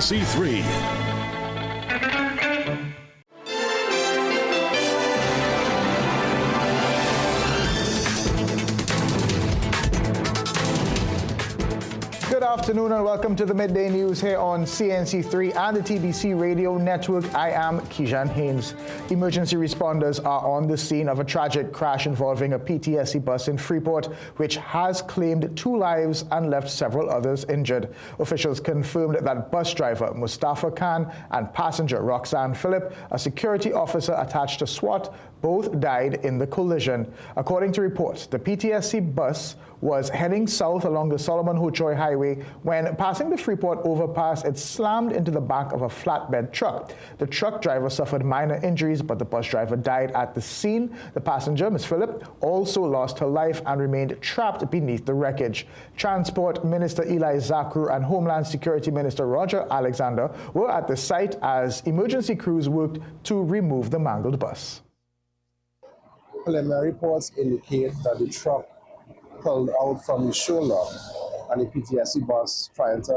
CNC3. Good afternoon and welcome to the Midday News here on CNC3 and the TBC Radio Network. I am Kijan Haynes. Emergency responders are on the scene of a tragic crash involving a PTSC bus in Freeport, which has claimed 2 lives and left several others injured. Officials confirmed that bus driver Mustafa Khan and passenger Roxanne Phillip, a security officer attached to SWAT, both died in the collision. According to reports, the PTSC bus was heading south along the Solomon Hochoy Highway. When passing the Freeport overpass, it slammed into the back of a flatbed truck. The truck driver suffered minor injuries, but the bus driver died at the scene. The passenger, Ms. Phillip, also lost her life and remained trapped beneath the wreckage. Transport Minister Eli Zakru and Homeland Security Minister Roger Alexander were at the site as emergency crews worked to remove the mangled bus. Preliminary reports indicate that the truck pulled out from the shoulder and the PTSC bus, trying to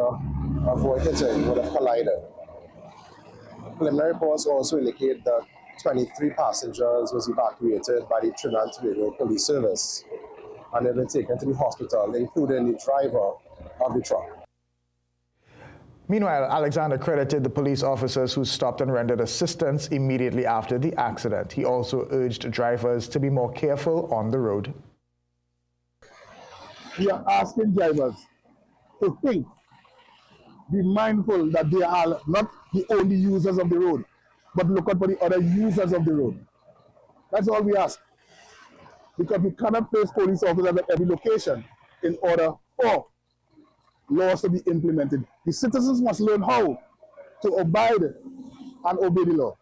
avoid hitting, would have collided. Preliminary reports also indicate that 23 passengers was evacuated by the Trinidad and Tobago Police Service and they've been taken to the hospital, including the driver of the truck. Meanwhile, Alexander credited the police officers who stopped and rendered assistance immediately after the accident. He also urged drivers to be more careful on the road. We are asking drivers to think, be mindful that they are not the only users of the road, but look out for the other users of the road. That's all we ask. Because we cannot place police officers at every location in order for laws to be implemented. The citizens must learn how to abide and obey the law.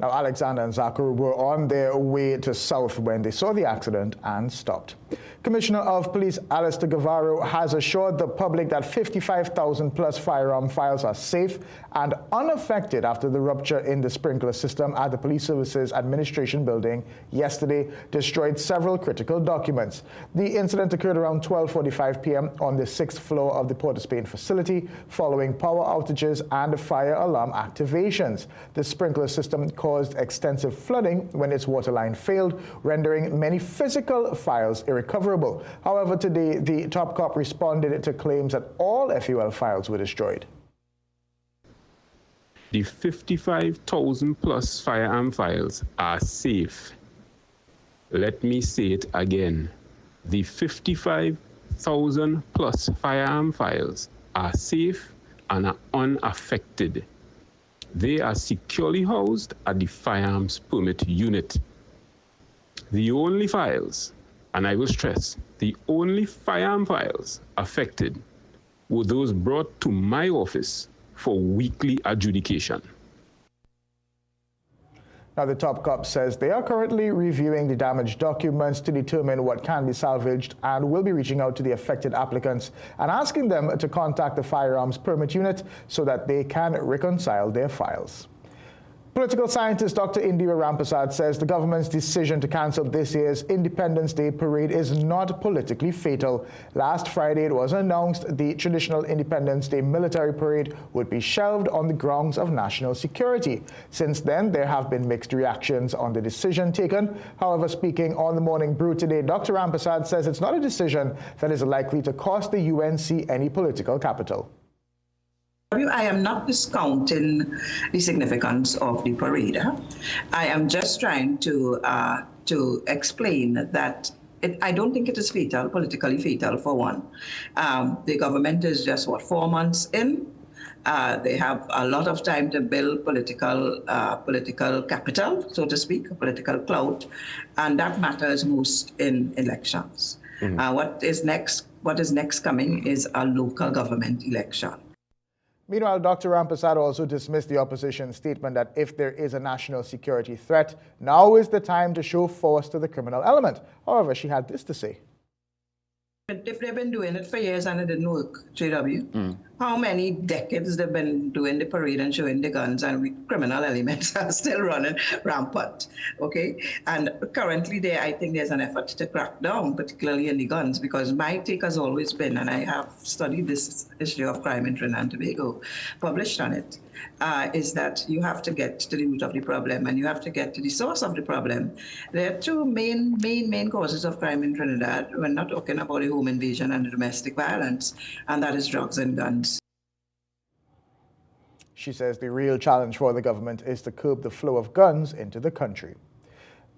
Now, Alexander and Zakru were on their way to south when they saw the accident and stopped. Commissioner of Police Alistair Guevara has assured the public that 55,000 plus firearm files are safe and unaffected after the rupture in the sprinkler system at the Police Services Administration building yesterday destroyed several critical documents. The incident occurred around 12:45 p.m. on the 6th floor of the Port of Spain facility following power outages and fire alarm activations. The sprinkler system caused extensive flooding when its water line failed, rendering many physical files irrecoverable. However, today, the top cop responded to claims that all FUL files were destroyed. The 55,000 plus firearm files are safe. Let me say it again. The 55,000 plus firearm files are safe and are unaffected. They are securely housed at the firearms permit unit. The only files, and I will stress, the only firearm files affected were those brought to my office for weekly adjudication. Now, the top cop says they are currently reviewing the damaged documents to determine what can be salvaged and will be reaching out to the affected applicants and asking them to contact the firearms permit unit so that they can reconcile their files. Political scientist Dr. Indira Rampersad says the government's decision to cancel this year's Independence Day parade is not politically fatal. Last Friday, it was announced the traditional Independence Day military parade would be shelved on the grounds of national security. Since then, there have been mixed reactions on the decision taken. However, speaking on the Morning Brew today, Dr. Rampersad says it's not a decision that is likely to cost the UNC any political capital. I am not discounting the significance of the parade. I am just trying to explain that I don't think it is fatal, politically fatal for one. The government is just, 4 months in. They have a lot of time to build political capital, so to speak, political clout, and that matters most in elections. Mm-hmm. What is next coming is a local government election. Meanwhile, Dr. Rampersad also dismissed the opposition's statement that if there is a national security threat, now is the time to show force to the criminal element. However, she had this to say. If they've been doing it for years and it didn't work, JW, how many decades they've been doing the parade and showing the guns, and criminal elements are still running rampant. Okay, and currently I think there's an effort to crack down, particularly in the guns, because my take has always been, and I have studied this issue of crime in Trinidad and Tobago, published on it, is that you have to get to the root of the problem, and you have to get to the source of the problem. There are two main causes of crime in Trinidad. We're not talking about the home invasion and the domestic violence, and that is drugs and guns. She says the real challenge for the government is to curb the flow of guns into the country.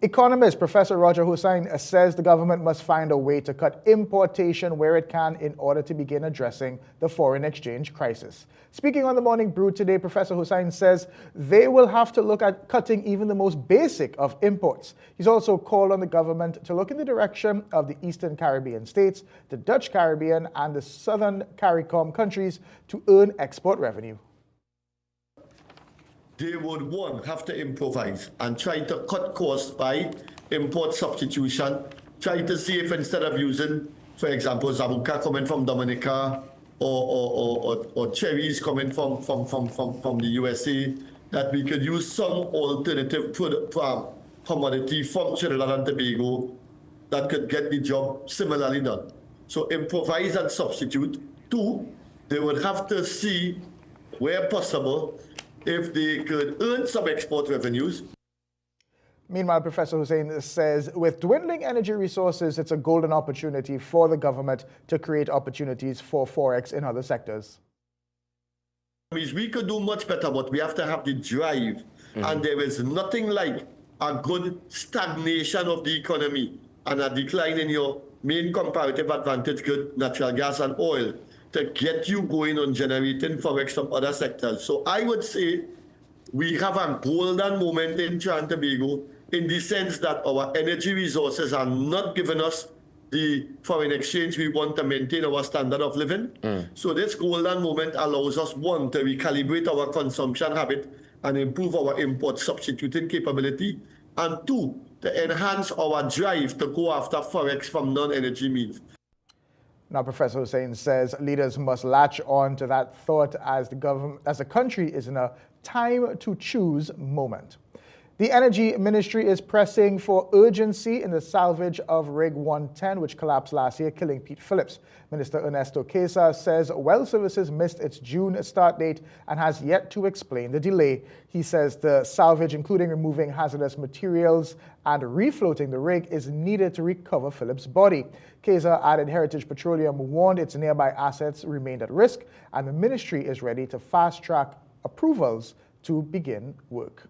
Economist Professor Roger Hussain says the government must find a way to cut importation where it can in order to begin addressing the foreign exchange crisis. Speaking on the Morning Brew today, Professor Hussain says they will have to look at cutting even the most basic of imports. He's also called on the government to look in the direction of the Eastern Caribbean states, the Dutch Caribbean, and the Southern CARICOM countries to earn export revenue. They would, one, have to improvise and try to cut costs by import substitution, try to see if instead of using, for example, Zabuka coming from Dominica or cherries coming from the USA, that we could use some alternative commodity from Trinidad and Tobago that could get the job similarly done. So improvise and substitute. Two, they would have to see, where possible, if they could earn some export revenues. Meanwhile, Professor Hussain says with dwindling energy resources, it's a golden opportunity for the government to create opportunities for Forex in other sectors. We could do much better, but we have to have the drive. And there is nothing like a good stagnation of the economy and a decline in your main comparative advantage good, natural gas and oil, to get you going on generating Forex from other sectors. So I would say we have a golden moment in Trinidad and Tobago in the sense that our energy resources are not giving us the foreign exchange we want to maintain our standard of living. So this golden moment allows us, one, to recalibrate our consumption habit and improve our import substituting capability, and two, to enhance our drive to go after Forex from non-energy means. Now, Professor Hussain says leaders must latch on to that thought as the country is in a time to choose moment. The Energy Ministry is pressing for urgency in the salvage of Rig 110, which collapsed last year, killing Pete Phillips. Minister Ernesto Queza says Well Services missed its June start date and has yet to explain the delay. He says the salvage, including removing hazardous materials and refloating the rig, is needed to recover Phillips' body. Queza added Heritage Petroleum warned its nearby assets remained at risk, and the ministry is ready to fast-track approvals to begin work.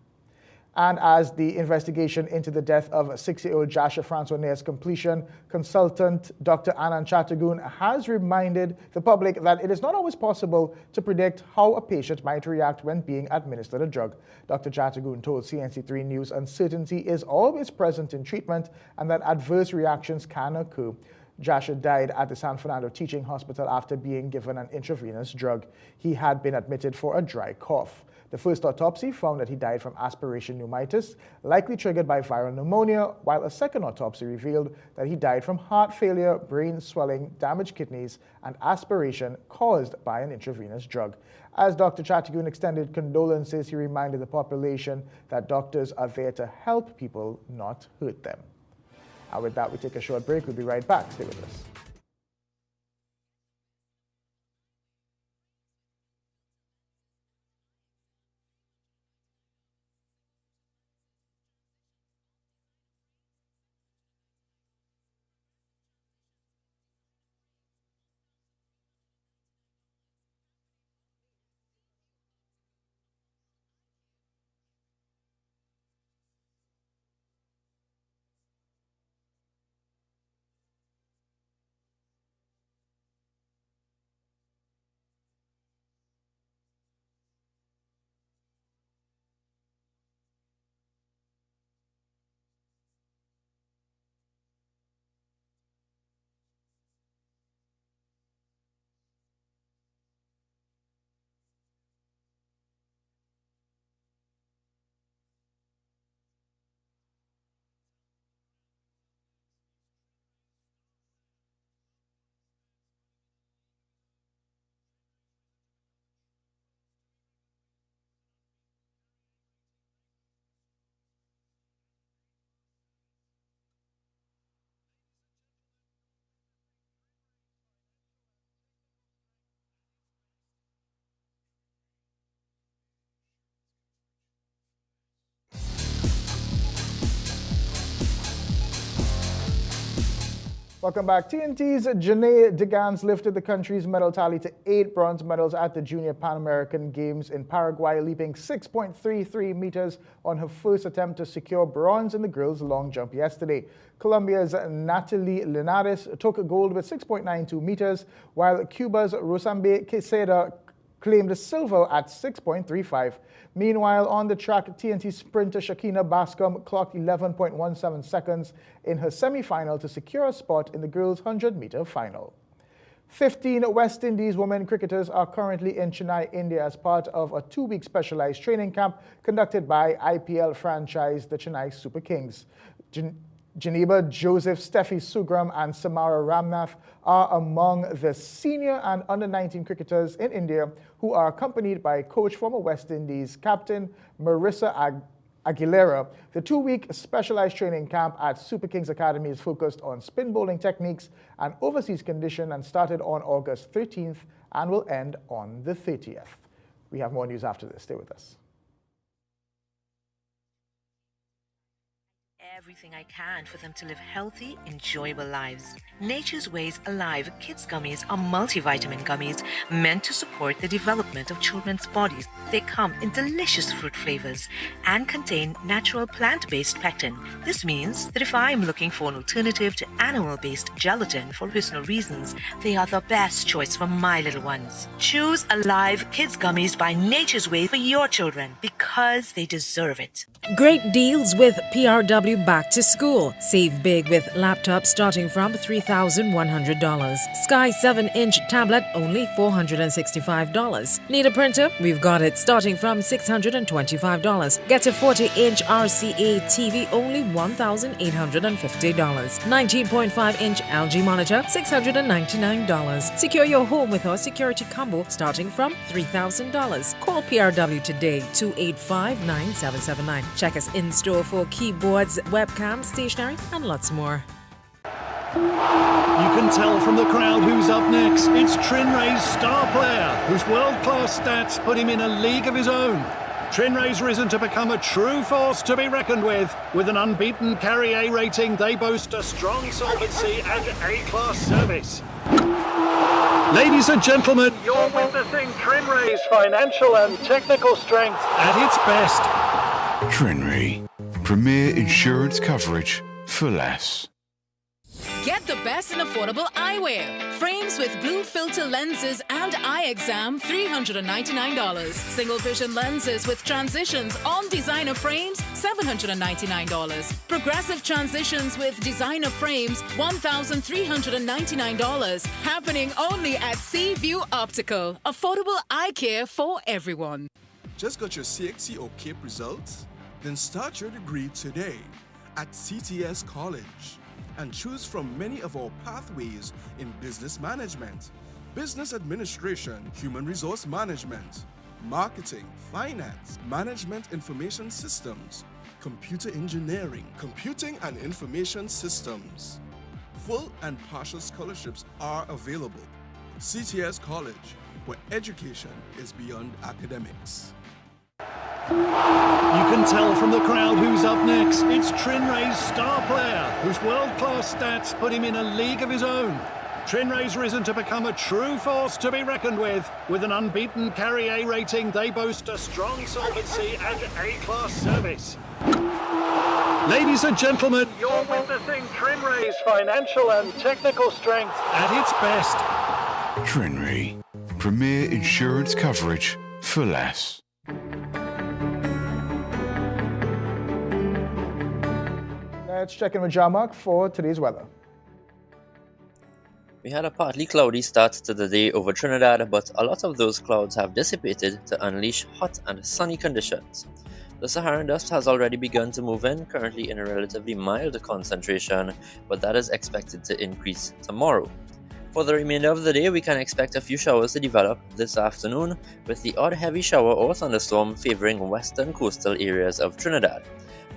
And as the investigation into the death of 6-year-old Joshua Francois nears completion, consultant Dr. Anand Chattergoon has reminded the public that it is not always possible to predict how a patient might react when being administered a drug. Dr. Chattergoon told CNC3 News uncertainty is always present in treatment and that adverse reactions can occur. Joshua died at the San Fernando Teaching Hospital after being given an intravenous drug. He had been admitted for a dry cough. The first autopsy found that he died from aspiration pneumonitis, likely triggered by viral pneumonia, while a second autopsy revealed that he died from heart failure, brain swelling, damaged kidneys, and aspiration caused by an intravenous drug. As Dr. Chattergoon extended condolences, he reminded the population that doctors are there to help people, not hurt them. And with that, we take a short break. We'll be right back. Stay with us. Welcome back. TNT's Janae Degans lifted the country's medal tally to 8 bronze medals at the Junior Pan American Games in Paraguay, leaping 6.33 meters on her first attempt to secure bronze in the girls' long jump yesterday. Colombia's Natalie Linares took gold with 6.92 meters, while Cuba's Rosambe Quesada claimed silver at 6.35. Meanwhile, on the track, TNT sprinter Shakina Bascom clocked 11.17 seconds in her semi-final to secure a spot in the girls' 100-meter final. 15 West Indies women cricketers are currently in Chennai, India as part of a 2-week specialized training camp conducted by IPL franchise the Chennai Super Kings. Geneva Joseph, Steffi Sugram and Samara Ramnath are among the senior and under-19 cricketers in India who are accompanied by coach former West Indies captain Marissa Aguilera. The 2-week specialized training camp at Super Kings Academy is focused on spin bowling techniques and overseas condition and started on August 13th and will end on the 30th. We have more news after this. Stay with us. Everything I can for them to live healthy, enjoyable lives. Nature's Ways Alive Kids Gummies are multivitamin gummies meant to support the development of children's bodies. They come in delicious fruit flavors and contain natural plant-based pectin. This means that if I'm looking for an alternative to animal-based gelatin for personal reasons, they are the best choice for my little ones. Choose Alive Kids Gummies by Nature's Way for your children because they deserve it. Great deals with PRW Back to School. Save big with laptops starting from $3,100. Sky 7-inch tablet only $465. Need a printer? We've got it starting from $625. Get a 40-inch RCA TV only $1,850. 19.5-inch LG monitor $699. Secure your home with our security combo starting from $3,000. Call PRW today 285-9779. Check us in store for keyboards, webcams, stationery, and lots more. You can tell from the crowd who's up next. It's Trinray's star player, whose world-class stats put him in a league of his own. Trinray's risen to become a true force to be reckoned with. With an unbeaten Carry A rating, they boast a strong solvency and A-class service. Ladies and gentlemen, you're witnessing Trinray's financial and technical strength at its best. Trinray, premier insurance coverage for less. Get the best in affordable eyewear. Frames with blue filter lenses and eye exam, $399. Single vision lenses with transitions on designer frames, $799. Progressive transitions with designer frames, $1,399. Happening only at Seaview Optical. Affordable eye care for everyone. Just got your CXC or CAPE results? Then start your degree today at CTS College and choose from many of our pathways in business management, business administration, human resource management, marketing, finance, management information systems, computer engineering, computing and information systems. Full and partial scholarships are available. CTS College, where education is beyond academics. You can tell from the crowd who's up next. It's Trinray's star player, whose world-class stats put him in a league of his own. Trinray's risen to become a true force to be reckoned with. With an unbeaten Carry A rating, they boast a strong solvency and A-class service. Ladies and gentlemen, you're witnessing Trinray's financial and technical strength at its best. Trinray, premier insurance coverage for less. Let's check in with Jamak for today's weather. We had a partly cloudy start to the day over Trinidad, but a lot of those clouds have dissipated to unleash hot and sunny conditions. The Saharan dust has already begun to move in, currently in a relatively mild concentration, but that is expected to increase tomorrow. For the remainder of the day, we can expect a few showers to develop this afternoon, with the odd heavy shower or thunderstorm favoring western coastal areas of Trinidad.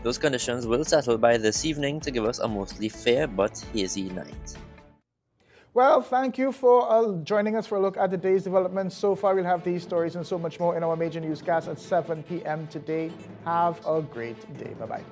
Those conditions will settle by this evening to give us a mostly fair but hazy night. Well, thank you for joining us for a look at the day's developments. So far, we'll have these stories and so much more in our major newscast at 7 p.m. today. Have a great day. Bye-bye.